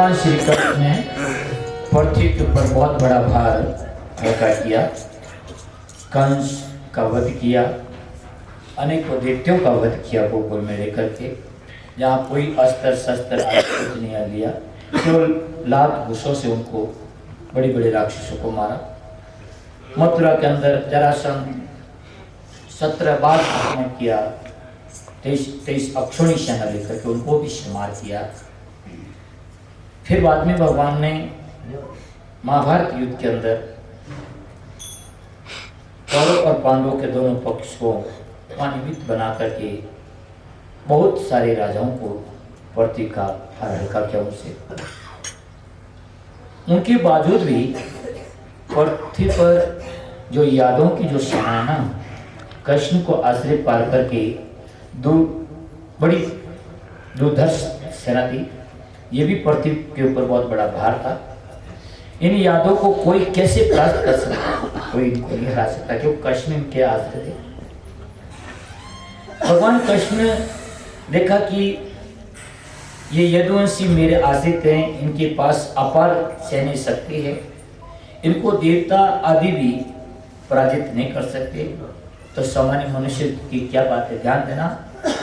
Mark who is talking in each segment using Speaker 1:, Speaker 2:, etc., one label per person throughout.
Speaker 1: भगवान श्री कृष्ण ने पृथ्वी के ऊपर बहुत बड़ा भार हल्का किया, कंस का वध किया, अनेकों दैत्यों का वध किया गोकुल में लेकर के, जहाँ कोई अस्त्र शस्त्र कुछ नहीं लिया, केवल लात घुसों से उनको बड़े बड़े राक्षसों को मारा। मथुरा के अंदर जरासंध 17 बार आक्रमण किया, 23 अक्षोणी सेना लेकर के उनको भी संहार किया। फिर बाद में भगवान ने महाभारत युद्ध के अंदर कौरव और पांडवों के दोनों पक्ष को निमित्त बना करके बहुत सारे राजाओं को पृथ्वी का भार हल्का किया उनसे। उनके बावजूद भी पृथ्वी पर जो यादवों की जो सेना ना कृष्ण को आश्रय पार करके बड़ी दुर्धर्ष सेना थी, ये भी पृथ्वी के ऊपर बहुत बड़ा भार था। इन यादों को कोई कैसे परास्त कर सकता, कोई इनको नहीं हरा सकता, क्योंकि कृष्ण इनके आश्रय थे। भगवान कृष्ण ने देखा कि ये यदुवंशी मेरे आश्रित हैं, इनके पास अपार सैन्य शक्ति है, इनको देवता आदि भी पराजित नहीं कर सकते, तो सामान्य मनुष्य की क्या बात है। ध्यान देना,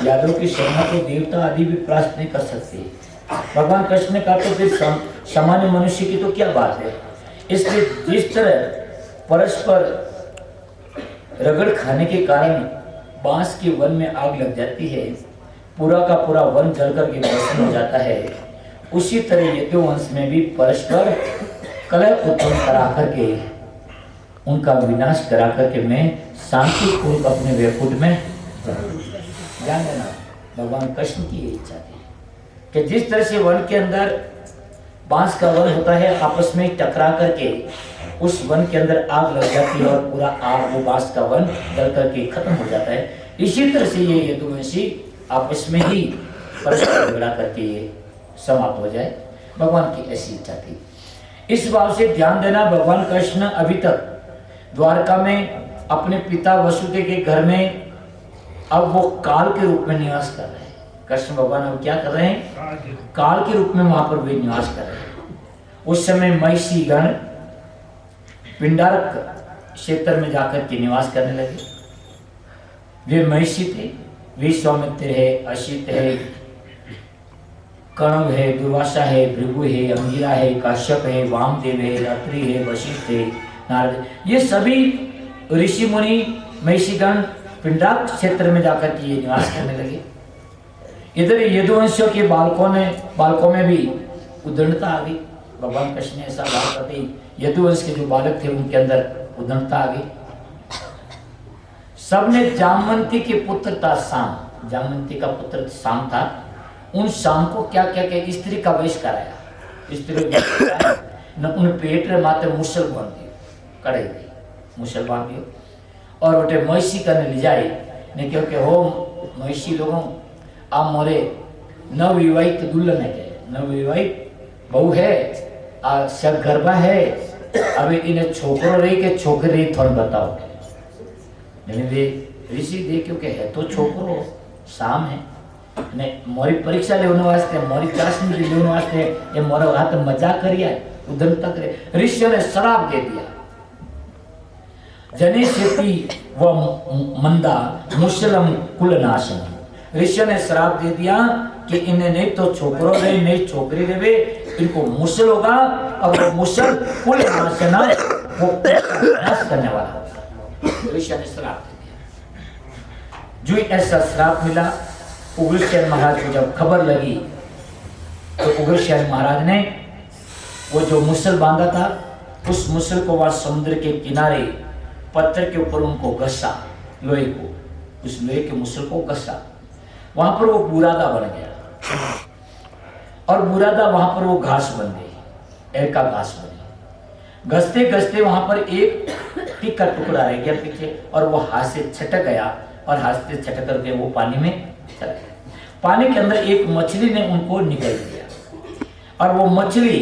Speaker 1: यादव की सेना को देवता आदि भी परास्त नहीं कर सकते। भगवान कृष्ण ने कहा तो फिर सामान्य मनुष्य की तो क्या बात है। इसलिए जिस तरह परस्पर रगड़ खाने के कारण बांस के वन में आग लग जाती है, पूरा का पूरा वन जल करके भस्म हो जाता है, उसी तरह यदुवंश में भी परस्पर कलह उत्पन्न करा करके उनका विनाश करा करके मैं शांतिपूर्वक अपने वैकुंठ में ध्यान देना। भगवान कृष्ण की इच्छा थी कि जिस तरह से वन के अंदर बांस का वन होता है, आपस में टकरा करके उस वन के अंदर आग लग जाती है और पूरा आग वो बांस का वन जल करके खत्म हो जाता है, इसी तरह से ये यदुवंशी आपस में ही परस्पर झगड़ा करके समाप्त हो जाए। भगवान की ऐसी इच्छा थी। इस बात से ध्यान देना, भगवान कृष्ण अभी तक द्वारका में अपने पिता वसुदेव के घर में अब वो काल के रूप में निवास कर रहे हैं। कृष्ण भगवान अब क्या कर रहे हैं, काल के रूप में वहां पर वे निवास कर रहे हैं। उस समय महिषी गण पिंडारक क्षेत्र में जाकर के निवास करने लगे। वे महिषी थे, विश्वामित्र है, असित है, कण्व है, दुर्वासा है, भृगु है, अंगिरा है, काश्यप है, वामदेव है, अत्रि है, वशिष्ठ है, नारद, ये सभी ऋषि मुनि महिषीगण पिंडारक क्षेत्र में जाकर के ये निवास करने लगे। इधर यदुवंशियों के बालकों में भी उद्दंडता आ गई। भगवान कृष्ण ने ऐसा बात करते यदुवंश के जो बालक थे उनके अंदर उद्दंडता आ गई। सबने जामवंती के पुत्र था शाम, जामवंती का पुत्र शाम था, उन शाम को क्या क्या क्या स्त्री का वेश कराया। स्त्री न उन पेट रे माते मुसल बांध दियो, कड़े गई मुसल बांध दियो और उठे महिषी करने ले जाए ने क्योंकि हो महिषी लोगों आप मोरे नवविवाहित दुल्हन है, नवविवाहित बहू है, गर्भा है, अभी इन्हें छोकरो रही के छोकरी रही थोड़ा बताओ। वे ऋषि दे क्योंकि है तो छोकरो शाम है ने मोरी परीक्षा लेने वास्ते, मोरी चाशनी लेने वास्ते ये मोरा हाथ मजाक करिया उधर तक रे। ऋषियों ने श्राप दे दिया, जने सेती व मंदा मुसलम कुलनाशन। ऋषियों ने श्राप दे दिया कि इन्हें नहीं तो छोकरो रहे नहीं छोकरी रहे, इनको मुसल होगा और वो मुसल कुलनाशना वो नाश करने वाला। ऋषि ने श्राप दे दिया। जो ऐसा श्राप मिला, उग्रसेन महाराज को जब खबर लगी तो उग्रसेन महाराज ने वो जो मुसल बांधा था उस मुसल को वहां समुद्र के किनारे पत्थर के ऊपर उनको घसा, लोहे को, उस लोहे के मुसल को घसा, वहां पर वो बुरादा बन गया और बुरादा वहां पर वो घास बन गई, एर का घास बनी। घसते घसते वहां पर एक टिक का टुकड़ा रह गया पीछे और वो हाथ से छटक गया और हाथ से छटक करके वो पानी में चला गया। पानी के अंदर एक मछली ने उनको निकल दिया और वो मछली,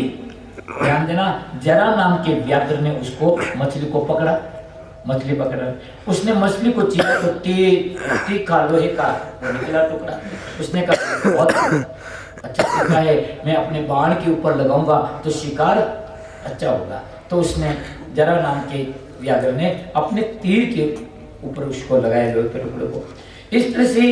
Speaker 1: ध्यान देना, जरा नाम के व्याघ्र ने उसको मछली को पकड़ा, मछली पकड़ा, उसने मछली को चीरा तो तीखा लोहे का निकला टुकड़ा। उसने कहा बहुत अच्छा सीखा है, मैं अपने बाण के ऊपर लगाऊंगा तो शिकार अच्छा होगा। तो उसने जरा नाम के व्याघ्र ने अपने तीर के ऊपर उसको लगाया, लोहे के टुकड़े को। इस तरह से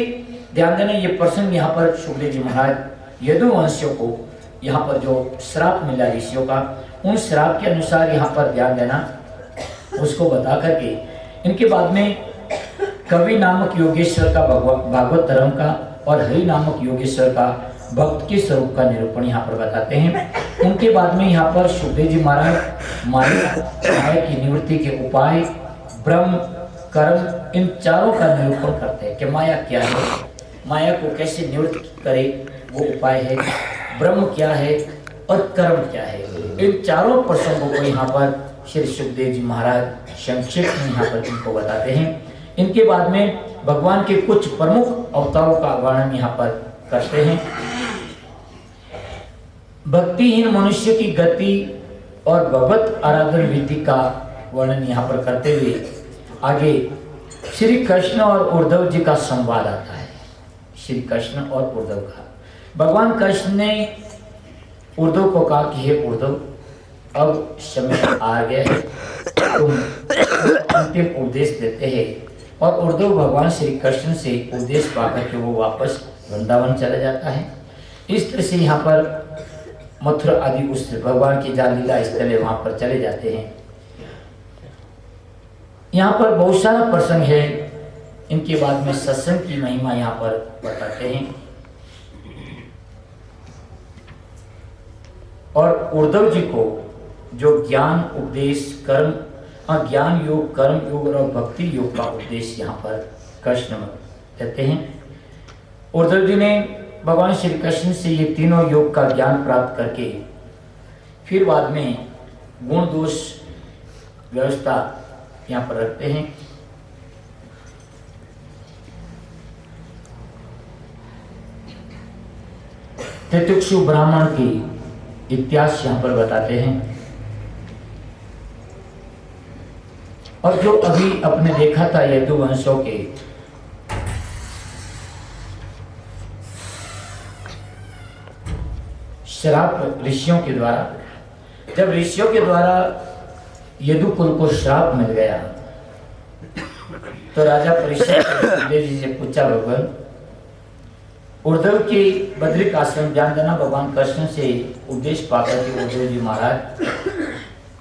Speaker 1: ध्यान देना, ये प्रसंग यहाँ पर सुखदेव जी महाराज यदुवंशियों को यहाँ पर जो श्राप मिला ऋषियों का, उन श्राप के अनुसार यहाँ पर ध्यान देना उसको बता करके इनके बाद में कवि नामक योगेश्वर का भागवत धर्म का और हरि नामक योगेश्वर का भक्त के स्वरूप का निरूपण यहाँ पर बताते हैं। उनके बाद में यहाँ पर सुखदेव जी महाराज माया की निवृत्ति के उपाय, ब्रह्म, कर्म, इन चारों का निरूपण करते हैं कि माया क्या है, माया को कैसे निवृत्त करे वो उपाय है, ब्रह्म क्या है और कर्म क्या है। इन चारों प्रसंगों को यहाँ पर श्री सुखदेव जी महाराज संक्षेप में यहाँ पर इनको बताते हैं। इनके बाद में भगवान के कुछ प्रमुख अवतारों का वर्णन यहाँ पर करते हैं। भक्तिहीन मनुष्य की गति और भगवत आराधन विधि का वर्णन यहाँ पर करते हुए आगे श्री कृष्ण और उद्धव जी का संवाद आता है। श्री कृष्ण और उद्धव का, भगवान कृष्ण ने उद्धव को कहा कि हे उद्धव, अब समय आ गया है, तुम अंतिम उपदेश देते हैं। और उद्धव भगवान श्री कृष्ण से उपदेश पाकर के वो वापस वृंदावन चला जाता है। इस तरह से यहाँ पर मथुरा आदि उस भगवान की जहाँ लीला स्थल है वहाँ पर चले जाते हैं। यहाँ पर बहुत सारा प्रसंग है। इनके बाद में सत्संग की महिमा यहाँ पर बताते हैं। और उद्धव जी को जो ज्ञान उपदेश कर्म, ज्ञान योग, कर्म योग और भक्ति योग का उपदेश यहाँ पर कृष्ण देते हैं। उद्धव जी ने भगवान श्री कृष्ण से ये तीनों योग का ज्ञान प्राप्त करके फिर बाद में गुण दोष व्यवस्था यहाँ पर रखते हैं। तितिक्षु ब्राह्मण की इतिहास यहाँ पर बताते हैं। और जो अभी आपने देखा था यदुवंशों के श्राप ऋषियों के द्वारा, जब ऋषियों के द्वारा यदुकुल को श्राप मिल गया तो राजा परीक्षित जी से पूछा, भगवान उद्धव की बद्रिक आश्रम ध्यान देना, भगवान कृष्ण से उपदेश पाकर के उद्धव जी महाराज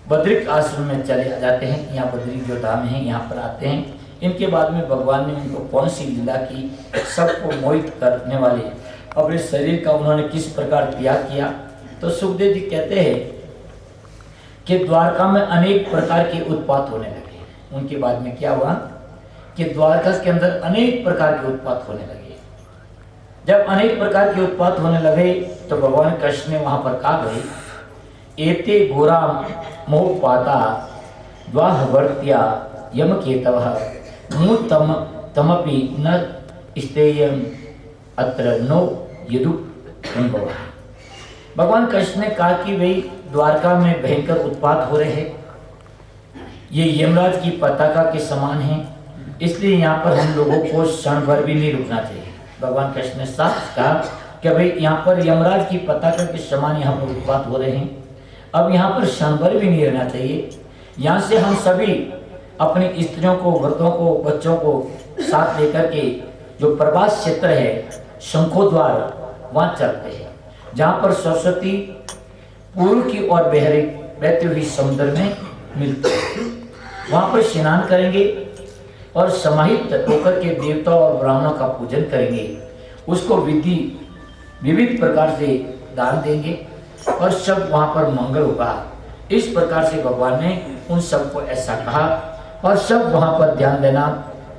Speaker 1: बद्रिक आश्रम में चले जाते हैं। यहाँ बद्रिक जो धाम है यहाँ पर आते हैं। इनके बाद में भगवान ने उनको कौन सी लीला की, सबको मोहित करने वाले अपने शरीर का उन्होंने किस प्रकार त्याग किया। तो सुखदेव जी कहते हैं कि द्वारका में अनेक प्रकार के उत्पात होने लगे। उनके बाद में क्या हुआ कि द्वारका के अंदर अनेक प्रकार के उत्पात होने लगे। जब अनेक प्रकार के उत्पात होने लगे तो भगवान कृष्ण ने वहां पर कहा, भाई एते घोरा मोह पाता द्वाहवर्त्या यम केतवः मु तमपि न स्तेयम अत्र नो यदु अनुभव। भगवान कृष्ण ने कहा कि भाई द्वारका में भयंकर उत्पात हो रहे हैं, ये यमराज की पताका के समान है, इसलिए यहाँ पर हम लोगों को क्षण भर भी नहीं रुकना चाहिए। भगवान कृष्ण ने साफ कहा कि भाई यहाँ पर यमराज की पताका के समान यहाँ पर उत्पात हो रहे हैं, अब यहाँ पर क्षण भर भी नहीं रहना चाहिए। यहाँ से हम सभी अपनी स्त्रियों को, वृद्धों को, बच्चों को साथ लेकर के जो प्रवास क्षेत्र है शंखोद्वार वहाँ चलते हैं, जहाँ पर सरस्वती पूर्व की ओर बहती हुई समुद्र में मिलती है। वहाँ पर स्नान करेंगे और समाहित होकर के देवता और ब्राह्मणों का पूजन करेंगे, उसको विविध प्रकार से दान देंगे और सब वहाँ पर मंगल होगा। इस प्रकार से भगवान ने उन सबको ऐसा कहा और सब वहाँ पर ध्यान देना,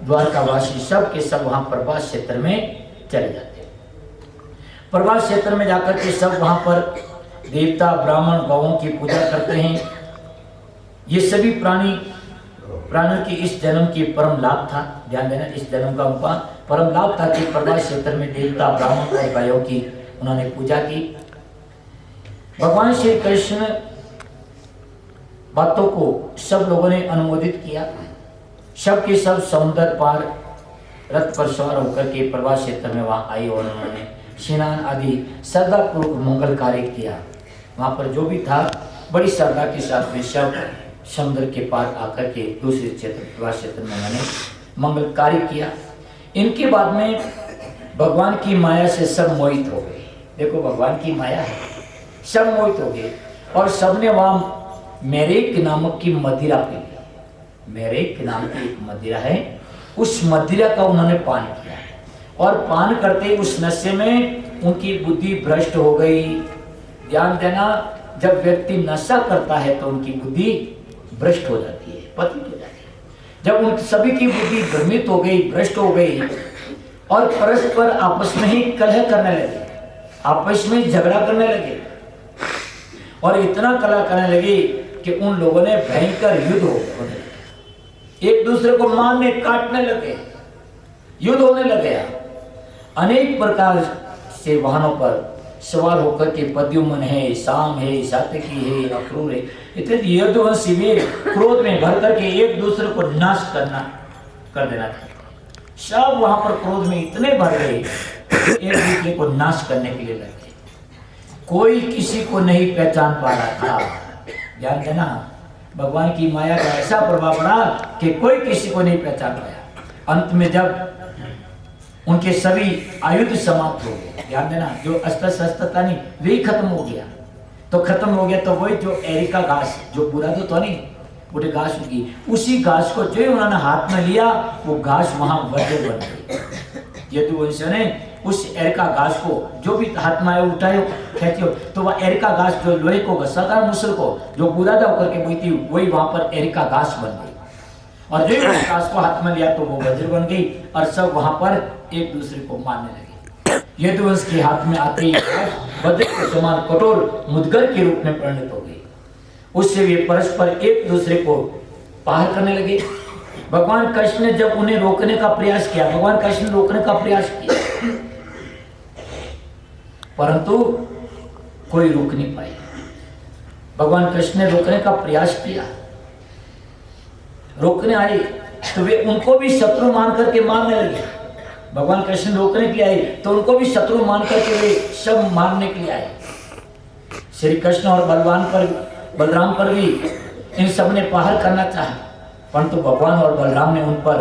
Speaker 1: द्वारकावासी सब के सब वहाँ प्रवास क्षेत्र में चले जाते हैं। प्रवास क्षेत्र में जाकर के सब वहाँ पर देवता ब्राह्मण गौओं की पूजा करते हैं। ये सभी प्राणियों की इस जन्म की परम लाभ था। ध्यान देना, इस जन्म का उनका परम लाभ था कि प्रवास क्षेत्र में देवता ब्राह्मण और गायों की उन्होंने पूजा की। भगवान श्री कृष्ण बातों को सब लोगों ने अनुमोदित किया। सब के सब समुद्र पार रथ पर सवार होकर के प्रवास क्षेत्र में वहां आए और उन्होंने स्नान आदि श्रद्धापूर्वक मंगल कार्य किया। वहाँ पर जो भी था बड़ी श्रद्धा के साथ वे सब समुद्र के पार आकर के दूसरे क्षेत्र में मैंने मंगल कार्य किया। इनके बाद में भगवान की माया से सब मोहित हो गए। देखो भगवान की माया है, सब मोहित हो गए और सबने वहाँ मेरेक नामक की मदिरा पी ली। मेरेक नाम की एक मदिरा है, उस मदिरा का उन्होंने पान किया और पान करते उस नशे में उनकी बुद्धि भ्रष्ट हो गई। ध्यान देना, जब व्यक्ति नशा करता है तो उनकी बुद्धि भ्रष्ट हो जाती है, पतित हो जाती है। जब उन सभी की बुद्धि भ्रमित हो गई, भ्रष्ट हो गई और परस्पर आपस में ही कलह करने लगे, आपस में झगड़ा करने लगे और इतना कलह करने लगे कि उन लोगों ने भयंकर युद्ध हो गया, एक दूसरे को मारने काटने लगे, युद्ध होने लगे। अनेक प्रकार से वाहनों पर सवार होकर के प्रद्युम्न है, शाम है, सात्यकी है, अक्रूर है, इत्यादि यदुवंशी में क्रोध में भर करके एक दूसरे को नाश कर देना था। सब वहां पर क्रोध में इतने भर गए एक दूसरे को नाश करने के लिए लगे। कोई किसी को नहीं पहचान पा रहा था। ध्यान देना, भगवान की माया का ऐसा प्रभाव पड़ा कि कोई किसी को नहीं पहचान पाया। अंत में जब उनके सभी आयुध समाप्त हो गए, ध्यान देना, जो अस्त्र शस्त्र था नहीं वही खत्म हो गया। तो खत्म हो गया तो वही जो एरिका घास, जो पूरा तो नहीं, बूढ़े घास उगी, उसी घास को जो उन्होंने हाथ में लिया वो घास वहां वज्र बन गई। यदुवंश ने उस एरिका घास को जो भी हाथ में आए उठाए खेचो तो वह एरिका घास जो लोहे को घसा था मुसल को जो बुदादा होकर के हुई थी वही वहां पर एरिका घास बन गई और जो घास को हाथ में लिया तो वो वज्र बन गई और सब वहां पर एक दूसरे को मारने लगे। यदुवंश के हाथ में आते ही वज्र के समान कठोर मुदगर के रूप में परिणत हो गई। उससे वे परस्पर एक दूसरे को पार करने लगे। भगवान कृष्ण ने जब उन्हें रोकने का प्रयास किया, भगवान कृष्ण ने रोकने का प्रयास किया परंतु कोई रोक नहीं पाए। भगवान कृष्ण ने रोकने का प्रयास किया, रोकने आए तो वे उनको भी शत्रु मान करके मारने लगे। भगवान कृष्ण रोकने के लिए आए तो उनको भी शत्रु मान करके वे सब मारने के लिए आए। श्री कृष्ण और बलराम पर भी इन सब ने पहर करना चाहा परंतु भगवान और बलराम ने उन पर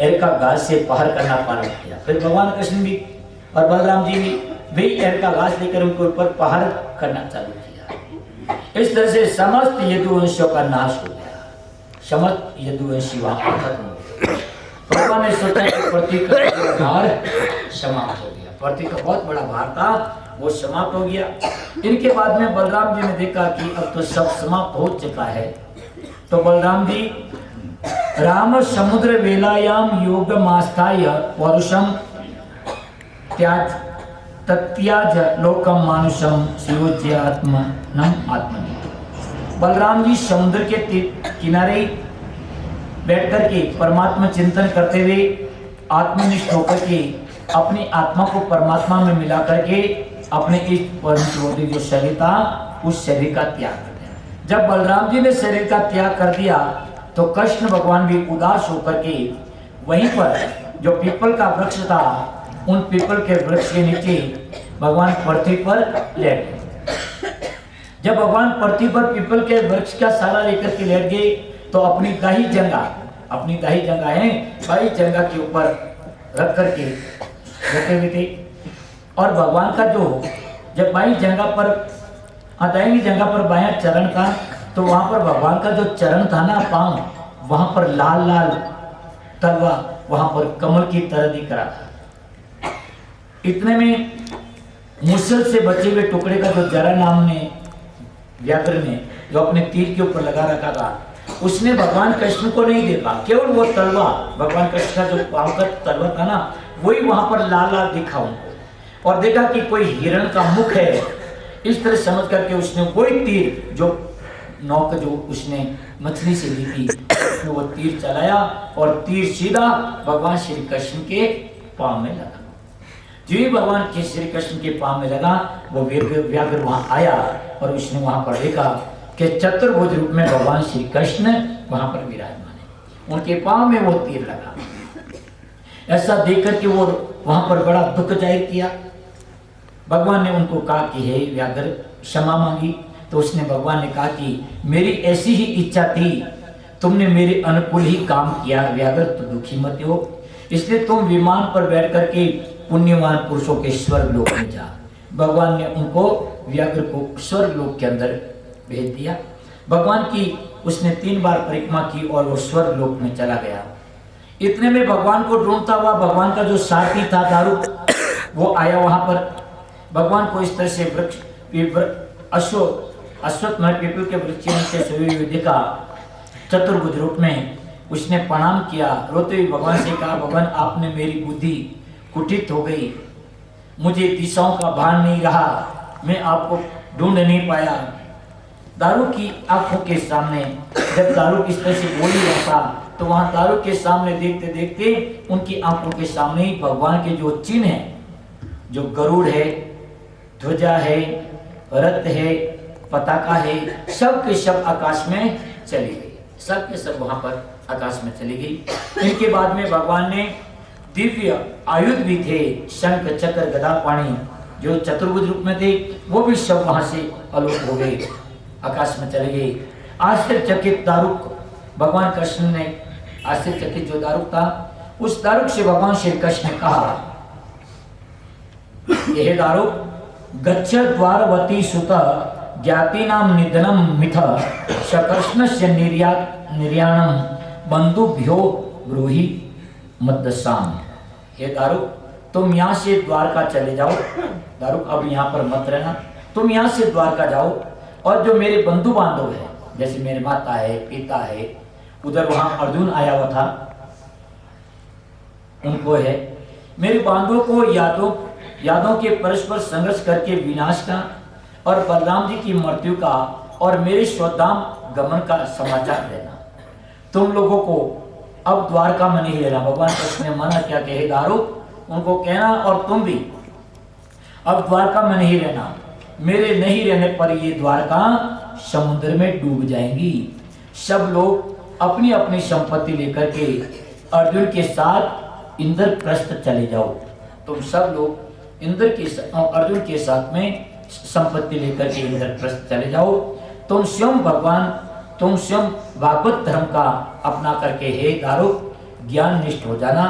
Speaker 1: एरिका घास से पहर करना प्रारंभ किया। फिर भगवान कृष्ण भी और बलराम जी भी वही एरिका घास लेकर उनके ऊपर पहर करना चालू किया। इस तरह से समस्त यदुवंशियों का नाश हो गया, समस्त यदुवंशी वहां खत्म हो गए। भगवान ने सोचा कि पृथ्वी का भार समाप्त हो गया, पृथ्वी का बहुत बड़ा भार था वो समाप्त हो गया। इनके बाद में बलराम जी ने देखा कि अब तो सब समाप्त हो चुका है तो बलराम जी राम समुद्र वेलायाम योग मास्थाय पौरुषम त्याज तत्याज लोकम मानुषम शिवोज्यात्मनम आत्मनि। बलराम जी समुद्र के किनारे बैठ करके परमात्मा चिंतन करते हुए आत्मनिष्ठ होकर के अपनी आत्मा को परमात्मा में मिला करके अपने इस परम जो शरीर था उस शरीर का त्याग कर दिया। जब बलराम जी ने शरीर का त्याग कर दिया तो कृष्ण भगवान भी उदास होकर के वहीं पर जो पीपल का वृक्ष था उन पीपल के वृक्ष के नीचे भगवान पृथ्वी पर लेट गए। जब भगवान पृथ्वी पर पीपल के वृक्ष का सहारा लेकर के लेट गए तो अपनी दाही जंगा है बाई जंगा के ऊपर रख करके रखे हुए थे और भगवान का जो जब बाई जंगा पर दाहिनी जंगा पर बायां चरण था तो वहां पर भगवान का जो चरण था ना पांव वहां पर लाल लाल तलवा वहां पर कमल की तरह दिख रहा था। इतने में मुसल से बचे हुए टुकड़े का जो जरा नाम ने व्याघ्र ने जो अपने तीर के ऊपर लगा रखा था उसने भगवान कृष्ण को नहीं देखा, केवल वो तलवा भगवान कृष्ण का जो पांव का तलवा था ना वही वहां पर लाल लाल दिखा उनको और देखा कि कोई हिरण का मुख है। इस तरह समझ करके उसने वही तीर जो नौक जो उसने मछली से ली थी उसने वो तीर चलाया और तीर सीधा भगवान श्री कृष्ण के पांव में लगा। जो ही भगवान के श्री कृष्ण के पांव में लगा वो व्याघ्र वहां आया और उसने वहां पर देखा कि चतुर्भुज रूप में भगवान श्री कृष्ण वहां पर विराजमान है, उनके पांव में वो तीर लगा। ऐसा देखकर के वो वहां पर बड़ा दुख जाहिर किया भगवान ने उनको कहा कि हे व्याघ्र, क्षमा मांगी। तो उसने भगवान ने कहा कि मेरी ऐसी ही इच्छा थी, तुमने मेरे अनुकूल ही काम किया व्याघ्र, तो दुखी मत हो, इसलिए तुम विमान पर बैठ करके पुण्यवान पुरुषों के स्वर्ग लोक में जा। भगवान ने उनको व्याघ्र को स्वर्ग लोक के अंदर भेज दिया। भगवान की उसने 3 बार परिक्रमा की और वो स्वर्ग लोक में चला गया। इतने में भगवान को ढूंढता हुआ भगवान का जो सारथी था दारुक, वो आया वहां पर। भगवान को इस तरह से अश्वत्थ पीपल के वृक्ष से सोए हुए देखा चतुर्भुज रूप में। उसने प्रणाम किया, रोते हुए भगवान से कहा, भगवान आपने मेरी बुद्धि कुटित हो गई, मुझे दिशाओं का भान नहीं रहा, मैं आपको ढूंढ नहीं पाया। दारू की आंखों के सामने जब दारू इस तरह से बोल रहा था, तो वहां दारू के सामने देखते देखते उनकी आंखों के सामने ही भगवान के जो चिन्ह है, जो गरुड़ है, ध्वजा है, रथ है, पताका है, सब के सब आकाश में चली गई। सब के सब वहां पर आकाश में चली गई। इनके बाद में भगवान ने दिव्य आयुध भी थे, शंख चक्र गदा पाणी, जो चतुर्भुज रूप में थे, वो भी सब वहां से आलोक हो गए, आकाश में चले गए। आश्चर्यचकित दारुक, भगवान कृष्ण ने आश्चर्यचकित जो दारुक था, उस दारुक से भगवान श्री कृष्ण ने कहा, यह दारुक, गच्छ द्वारवती सुत ज्ञातीनां निधनम मिथ सकृष्णस्य निर्याणम बंधुभ्यो ब्रूहि मद्दशाम। हे दारुक, तुम यहाँ से द्वारका चले जाओ। दारुक, अब यहाँ पर मत रहना, तुम यहाँ से द्वारका जाओ, और जो मेरे बंधु बांधव है, जैसे मेरे माता है, पिता है, उधर वहां अर्जुन आया हुआ था, उनको है, मेरे बांधवों को यादों के परस्पर संघर्ष करके विनाश का और बलराम जी की मृत्यु का और मेरे स्वधाम गमन का समाचार देना। तुम लोगों को अब द्वारका में नहीं रहना। भगवान कृष्ण ने मना क्या, कहे दारुक, उनको कहना और तुम भी अब द्वारका में नहीं रहना। मेरे नहीं रहने पर ये द्वारका समुद्र में डूब जाएंगी। सब लोग अपनी अपनी संपत्ति लेकर के अर्जुन के साथ इंद्रप्रस्थ चले जाओ। तुम सब लोग अर्जुन के साथ में संपत्ति लेकर के इंद्रप्रस्थ चले जाओ। तुम स्वयं भागवत धर्म का अपना करके हे दारुक ज्ञान निष्ठ हो जाना।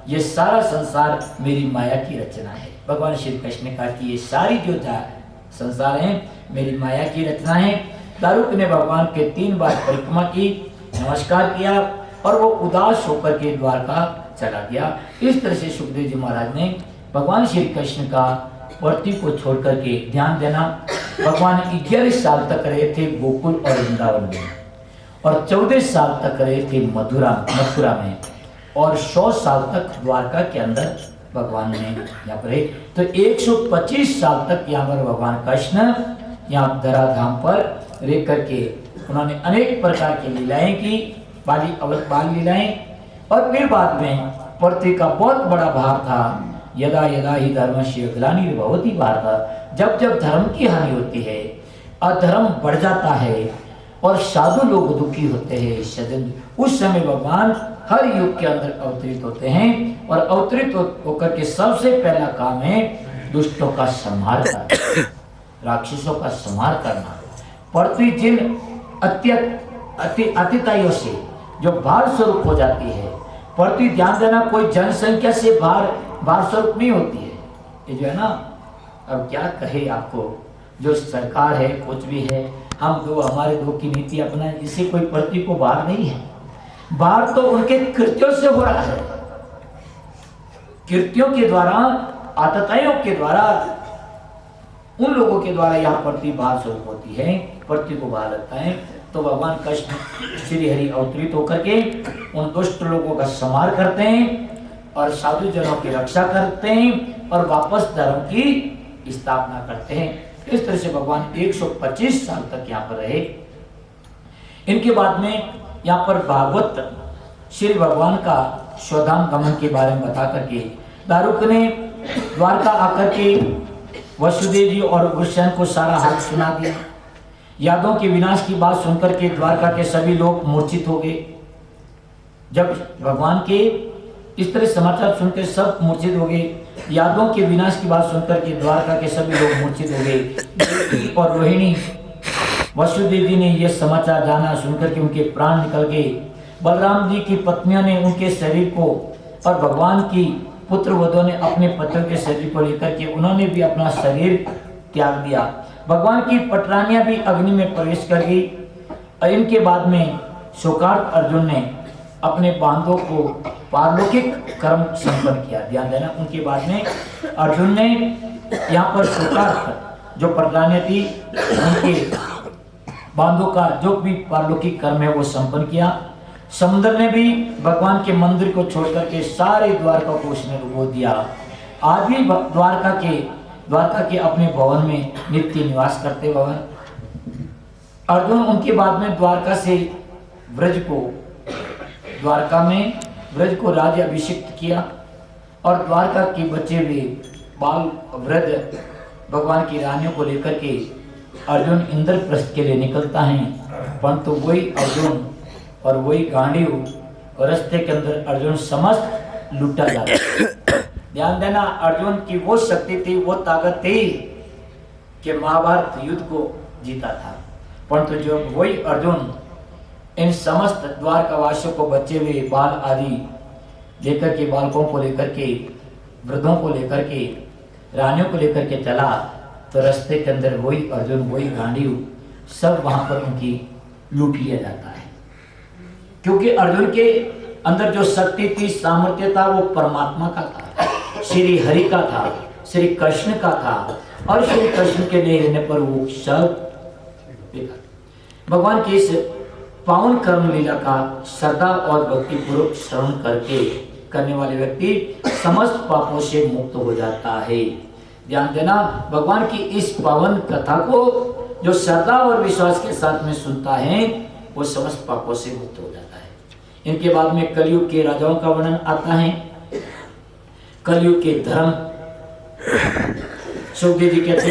Speaker 1: ये सारा संसार मेरी माया की रचना है। भगवान श्री कृष्ण ने कहा कि ये सारी जो संसार है मेरी माया की रचना है। दारुक ने भगवान के 3 बार परिक्रमा की, नमस्कार किया और वो उदास होकर के द्वारका चला गया। इस तरह से सुखदेव जी महाराज ने भगवान श्री कृष्ण का पृथ्वी को छोड़ करके ध्यान देना। भगवान 11 साल तक रहे थे गोकुल और वृंदावन में, और 14 साल तक रहे थे मथुरा में, और 100 साल तक द्वारका के अंदर भगवान ने यहाँ पर रहे। तो 125 साल तक यहाँ पर भगवान कृष्ण यहाँ धराधाम पर रह करके उन्होंने अनेक प्रकार की लीलाएं की, बाल लीलाएं। और फिर बाद में पृथ्वी का बहुत बड़ा भार था, यदा यदा ही धर्मस्य ग्लानिर्भवति भारत, जब जब धर्म की हानि होती है, अधर्म बढ़ जाता है और साधु लोग दुखी होते हैं सजन, उस समय भगवान हर युग के अंदर अवतरित होते हैं। और अवतरित होकर के सबसे पहला काम है दुष्टों का संहार करना, राक्षसों का संहार करना। पृथ्वी जिन अतिताइयों से जो भार स्वरूप हो जाती है, पृथ्वी ध्यान देना कोई जनसंख्या से भार स्वरूप नहीं होती है। ये जो है ना, अब क्या कहे आपको, जो सरकार है कुछ भी है, हम दो हमारे दो की नीति अपना, इससे कोई पृथ्वी को भार नहीं है। भार तो उनके कृत्यों से हो रहा है, कृत्यों के द्वारा, आतताइयों के द्वारा, उन लोगों के द्वारा यहाँ पृथ्वी भार स्वरूप होती है, पृथ्वी को भार लगता है। तो भगवान कृष्ण श्री हरि अवतरित होकर के उन दुष्ट लोगों का संहार करते हैं और साधु जनों की रक्षा करते हैं और वापस धर्म की स्थापना करते हैं। इस तरह से भगवान 125 साल तक यहाँ पर रहे। इनके बाद में यहाँ पर भागवत श्री भगवान का स्वधाम गमन के बारे में बता करके दारुक ने द्वारका आकर के वसुदेव जी और वृषण को सारा हाल सुना दिया। यादों के विनाश की बात सुनकर के द्वारका के सभी लोग मूर्छित हो गए। जब भगवान के इस तरह समाचार सुनकर सब मूर्छित हो गए, यादवों के विनाश की बात सुनकर के द्वारका के सभी लोग मूर्छित हो गए। देवकी और रोहिणी वसुदेवी ने यह समाचार जाना, सुनकर के उनके प्राण निकल गए। बलराम जी की पत्नियों ने उनके शरीर को और भगवान की पुत्र वधों ने अपने पत्रों के शरीर को लेकर के उन्होंने भी अपना शरीर त्याग दिया। भगवान की पटरानियां भी अग्नि में प्रवेश कर गई। और इनके बाद में शोकार्त अर्जुन ने अपने बांधों को पारलौकिक कर्म संपन्न किया। ध्यान देना, उनके बाद में अर्जुन ने यहाँ पर शोकार्त जो पटरानियां थी उनके बांधों का जो भी पारलौकिक कर्म है वो संपन्न किया। समुद्र ने भी भगवान के मंदिर को छोड़कर के सारे द्वारका को उसने डुबो दिया। आज भी द्वारका के अपने भवन में नित्य निवास करते भवन अर्जुन उनके बाद में द्वारका में व्रज को राज्य अभिषिक्त किया। और द्वारका के बचे हुए बाल वृद्ध भगवान की रानियों को लेकर के अर्जुन इंद्रप्रस्थ के लिए निकलता है, परंतु वही अर्जुन और वही गांडीव और रास्ते के अंदर अर्जुन समस्त लूटा जाता है। ध्यान देना, अर्जुन की वो शक्ति थी, वो ताकत थी कि महाभारत युद्ध को जीता था, परंतु जो वही अर्जुन इन समस्त द्वारकावासियों को बचे हुए बाल आदि लेकर के, बालकों को लेकर के, वृद्धों को लेकर के, रानियों को लेकर के चला, तो रास्ते के अंदर वही अर्जुन, वही गांडीव सब वहां पर उनकी लूट लिया जाता है। क्योंकि अर्जुन के अंदर जो शक्ति थी, सामर्थ्य था, वो परमात्मा का था, श्री हरि का था, श्री कृष्ण का था। और श्री कृष्ण के नहीं रहने पर वो सब भगवान की इस पावन कर्म लीला का श्रद्धा और भक्ति पूर्वक श्रवण करने वाले व्यक्ति समस्त पापों से मुक्त हो जाता है। ध्यान देना, भगवान की इस पावन कथा को जो श्रद्धा और विश्वास के साथ में सुनता है वो समस्त पापों से मुक्त हो जाता है। इनके बाद में कलयुग के राजाओं का वर्णन आता है। कलयुग के धर्म, सुखदेव जी कहते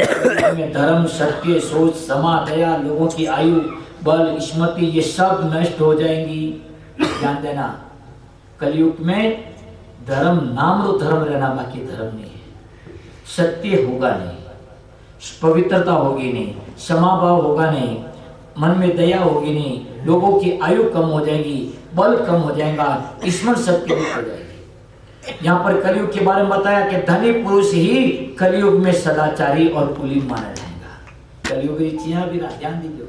Speaker 1: हैं धर्म, सत्य, सोच, क्षमा, दया, लोगों की आयु, बल, स्मृति ये सब नष्ट हो जाएंगी। ध्यान देना, कलयुग में धर्म नाम रो धर्म रहना, बाकी धर्म नहीं है। सत्य होगा नहीं, पवित्रता होगी नहीं, क्षमा भाव होगा नहीं, मन में दया होगी नहीं, लोगों की आयु कम हो जाएगी, बल कम हो जाएगा, स्मरण शक्ति भी हो जाएगी। यहाँ पर कलयुग के बारे में बताया कि धनी पुरुष ही कलयुग में सदाचारी और कुलीन माना जाएगा। कलयुग रीतियां भी ध्यान दीजिए।